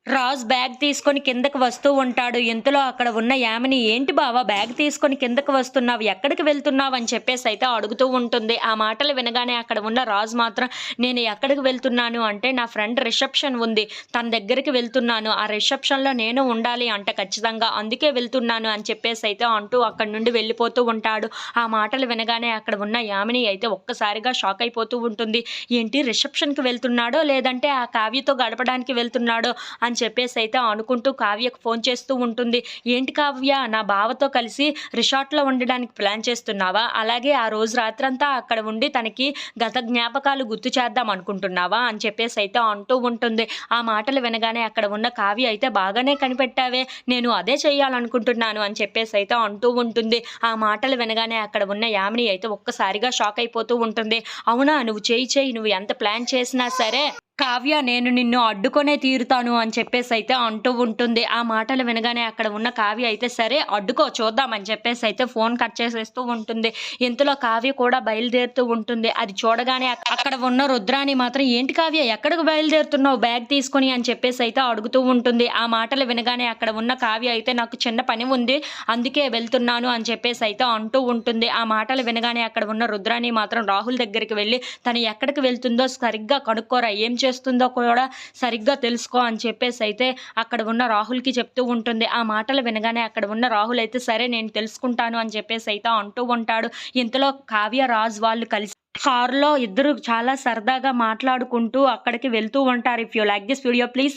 Raj bag తీసుకొని కిందకి వస్తూ ఉంటాడు. ఇంతలో అక్కడ ఉన్న యామిని, "ఏంటి బావ బ్యాగ్ తీసుకొని కిందకి వస్తున్నావు? ఎక్కడికి వెళ్తున్నావు?" అని చెప్పేసైతే అడుగుతూ ఉంటుంది. ఆ మాటలు వినగానే అక్కడ ఉన్న రాజ్ మాత్రం, "నేను ఎక్కడికి వెళ్తున్నాను అంటే, నా ఫ్రెండ్ రిసెప్షన్ ఉంది. తన దగ్గరికి వెళ్తున్నాను. ఆ రిసెప్షన్‌లో నేను ఉండాలి అంట ఖచ్చితంగా. అందుకే వెళ్తున్నాను" అని చెప్పేసైతే అంటూ అక్కడి నుండి వెళ్ళిపోతూ ఉంటాడు. ఆ మాటలు వినగానే అక్కడ ఉన్న యామిని అయితే ఒక్కసారిగా షాక్ అయిపోతూ ఉంటుంది. ఏంటి రిసెప్షన్‌కి వెళ్తున్నాడో, లేదంటే ఆ కావ్యతో గడపడానికి వెళ్తున్నాడో అని చెప్పేసైతే అనుకుంటూ కావ్యకు ఫోన్ చేస్తూ ఉంటుంది. "ఏంటి కావ్య, నా బావతో కలిసి రిసార్ట్‌లో ఉండడానికి ప్లాన్ చేస్తున్నావా? అలాగే ఆ రోజు రాత్రంతా అక్కడ ఉండి తనకి గత జ్ఞాపకాలు గుర్తు చేద్దాం అనుకుంటున్నావా?" అని చెప్పేసైతే అంటూ ఉంటుంది. ఆ మాటలు వినగానే అక్కడ ఉన్న కావ్య అయితే, "బాగానే కనిపెట్టావే, నేను అదే చేయాలనుకుంటున్నాను" అని చెప్పేసైతే అంటూ ఉంటుంది. ఆ మాటలు వినగానే అక్కడ ఉన్న యామిని అయితే ఒక్కసారిగా షాక్ అయిపోతూ ఉంటుంది. "అవునా, నువ్వు చెయ్యి, నువ్వు ఎంత ప్లాన్ చేసినా సరే కావ్య, నేను నిన్ను అడ్డుకొనే తీరుతాను" అని చెప్పేసైతే అంటూ ఉంటుంది. ఆ మాటలు వినగానే అక్కడ ఉన్న కావ్య అయితే, "సరే అడ్డుకో చూద్దాం" అని చెప్పేసైతే ఫోన్ కట్ చేసేస్తూ ఉంటుంది. ఇంతలో కావ్య కూడా బయలుదేరుతూ ఉంటుంది. అది చూడగానే అక్కడ ఉన్న రుద్రాని మాత్రం, "ఏంటి కావ్య, ఎక్కడికి బయలుదేరుతున్నావు బ్యాగ్ తీసుకొని?" అని చెప్పేసైతే అడుగుతూ ఉంటుంది. ఆ మాటలు వినగానే అక్కడ ఉన్న కావ్య అయితే, "నాకు చిన్న పని ఉంది, అందుకే వెళ్తున్నాను" అని చెప్పేసైతే అంటూ ఉంటుంది. ఆ మాటలు వినగానే అక్కడ ఉన్న రుద్రాని మాత్రం రాహుల్ దగ్గరికి వెళ్లి, "తను ఎక్కడికి వెళ్తుందో సరిగ్గా కనుక్కోరా, ఏం చేస్తుందో కూడా సరిగ్గా తెలుసుకో" అని చెప్పేసైతే అక్కడ ఉన్న రాహుల్‌కి చెప్తూ ఉంటుంది. ఆ మాటలు వినగానే అక్కడ ఉన్న రాహుల్ అయితే, "సరే నేను తెలుసుకుంటాను" అని చెప్పేసైతే అంటూ ఉంటాడు. ఇంతలో కావ్య, రాజ్ వాళ్ళు కలిసి కారులో ఇద్దరు చాలా సరదాగా మాట్లాడుకుంటూ అక్కడికి వెళ్తూ ఉంటారు. If you like this video please